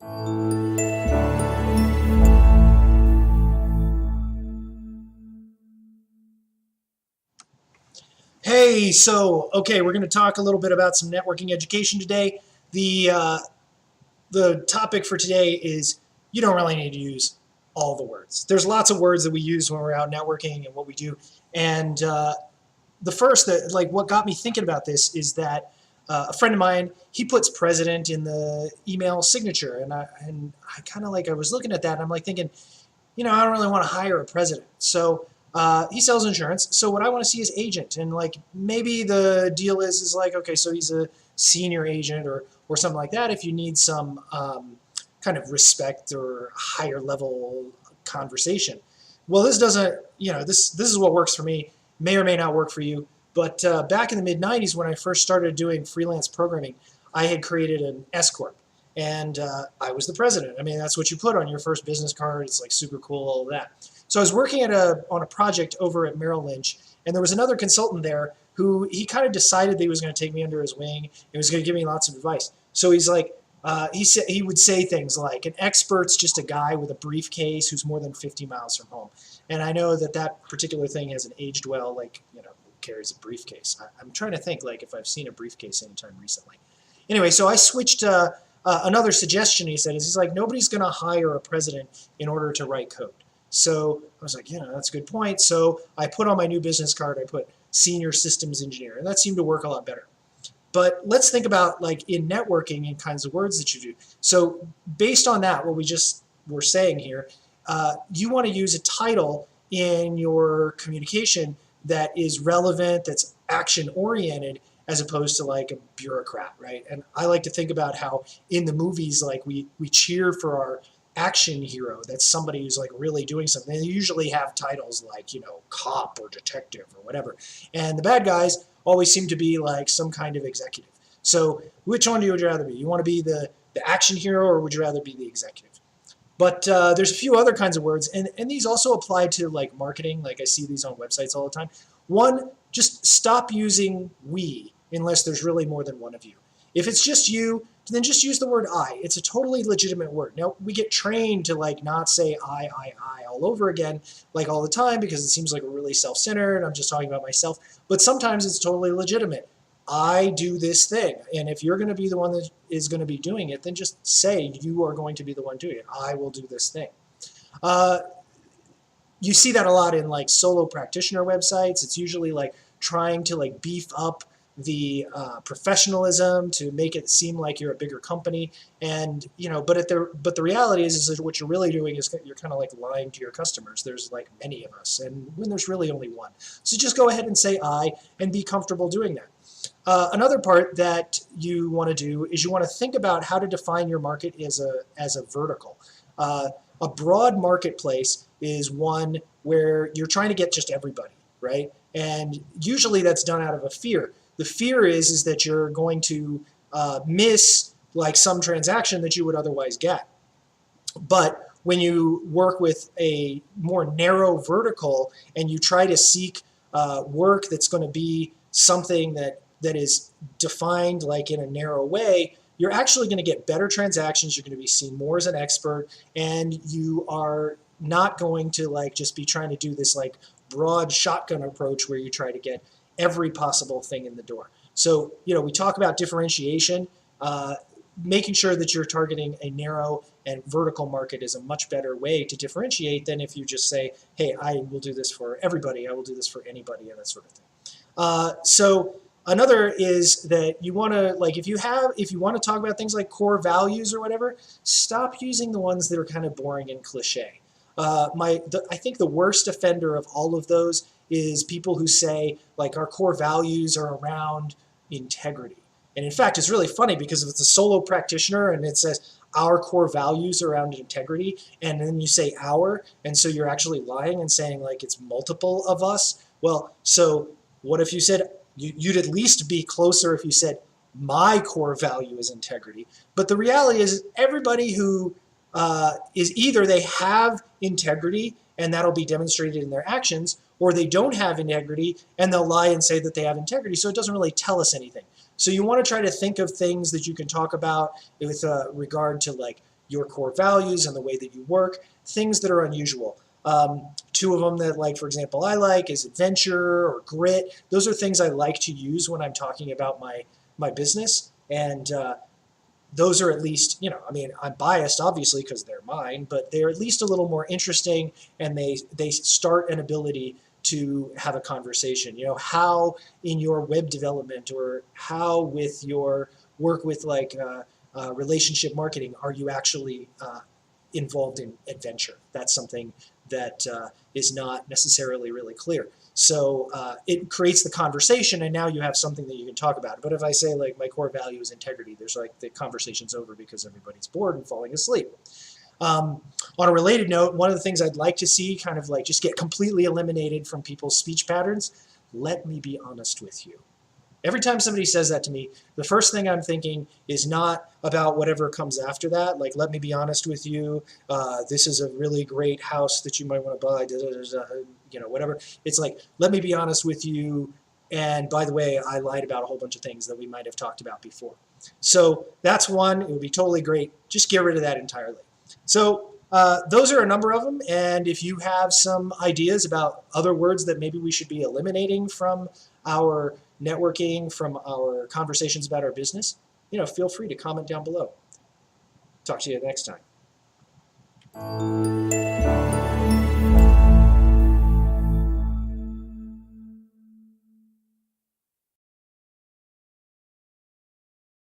Hey, okay, we're going to talk a little bit about some networking education today. The topic for today is you don't really need to use all the words. There's lots of words that we use when we're out networking and what we do. And the first that like what got me thinking about this is that a friend of mine, he puts president in the email signature, and I kind of like I was looking at that and I'm like thinking, I don't really want to hire a president. So he sells insurance. So what I want to see is agent, and like maybe the deal is like, okay, so he's a senior agent or something like that. If you need some kind of respect or higher level conversation. Well, this doesn't, this is what works for me. May or may not work for you. But back in the mid 90s, when I first started doing freelance programming, I had created an S corp. And I was the president. I mean, that's what you put on your first business card. It's like super cool, all of that. So I was working on a project over at Merrill Lynch, and there was another consultant there who he kind of decided that he was going to take me under his wing and was going to give me lots of advice. So he's like, he would say things like, an expert's just a guy with a briefcase who's more than 50 miles from home. And I know that particular thing hasn't aged well, like, who carries a briefcase. I'm trying to think like if I've seen a briefcase anytime recently. Anyway, so I switched another suggestion he said is he's like, nobody's going to hire a president in order to write code. So I was like, that's a good point. So I put on my new business card, I put senior systems engineer, and that seemed to work a lot better. But let's think about like in networking and kinds of words that you do. So based on that, what we just were saying here, you want to use a title in your communication that is relevant, that's action oriented, as opposed to like a bureaucrat, right? And I like to think about how in the movies, like we cheer for our action hero. That's somebody who's like really doing something. They usually have titles like, cop or detective or whatever. And the bad guys always seem to be like some kind of executive. So which one would you rather be? You want to be the action hero, or would you rather be the executive? But there's a few other kinds of words, and these also apply to like marketing. Like I see these on websites all the time. One, just stop using we unless there's really more than one of you. If it's just you, then just use the word I. It's a totally legitimate word. Now, we get trained to like not say I all over again, like all the time, because it seems like we're really self-centered. I'm just talking about myself. But sometimes it's totally legitimate. I do this thing. And if you're going to be the one that is going to be doing it, then just say you are going to be the one doing it. I will do this thing. You see that a lot in like solo practitioner websites. It's usually like trying to like beef up the professionalism to make it seem like you're a bigger company, and but the reality is that what you're really doing is you're kind of like lying to your customers. There's like many of us, and when there's really only one. So just go ahead and say I and be comfortable doing that. Another part that you want to do is you want to think about how to define your market as a vertical. A broad marketplace is one where you're trying to get just everybody, right? And usually that's done out of a fear. The fear is that you're going to miss like some transaction that you would otherwise get. But when you work with a more narrow vertical and you try to seek work that's going to be something that is defined like in a narrow way, you're actually going to get better transactions. You're going to be seen more as an expert, and you are not going to like just be trying to do this like broad shotgun approach where you try to get every possible thing in the door. So, we talk about differentiation. Making sure that you're targeting a narrow and vertical market is a much better way to differentiate than if you just say, hey, I will do this for everybody, I will do this for anybody, and that sort of thing. So another is that you want to, like, if you want to talk about things like core values or whatever, stop using the ones that are kind of boring and cliche. I think the worst offender of all of those is people who say, like, our core values are around integrity. And in fact, it's really funny because if it's a solo practitioner and it says our core values are around integrity, and then you say our, and so you're actually lying and saying like it's multiple of us. Well, so what if you said, you'd at least be closer if you said my core value is integrity. But the reality is everybody who is either they have integrity and that'll be demonstrated in their actions, or they don't have integrity and they'll lie and say that they have integrity. So it doesn't really tell us anything. So you want to try to think of things that you can talk about with regard to like your core values and the way that you work, things that are unusual. Two of them that, like, for example, I like is adventure or grit. Those are things I like to use when I'm talking about my business. And those are at least, I mean, I'm biased obviously because they're mine, but they're at least a little more interesting, and they start an ability to have a conversation. How in your web development, or how with your work with like relationship marketing, are you actually involved in adventure? That's something that is not necessarily really clear. So it creates the conversation, and now you have something that you can talk about. But if I say, like, my core value is integrity, there's like the conversation's over because everybody's bored and falling asleep. On a related note, one of the things I'd like to see kind of like just get completely eliminated from people's speech patterns: let me be honest with you. Every time somebody says that to me, the first thing I'm thinking is not about whatever comes after that, like, let me be honest with you, this is a really great house that you might want to buy, whatever. It's like, let me be honest with you, and by the way, I lied about a whole bunch of things that we might have talked about before. So that's one. It would be totally great. Just get rid of that entirely. So those are a number of them, and if you have some ideas about other words that maybe we should be eliminating from our networking, from our conversations about our business, feel free to comment down below. Talk to you next time.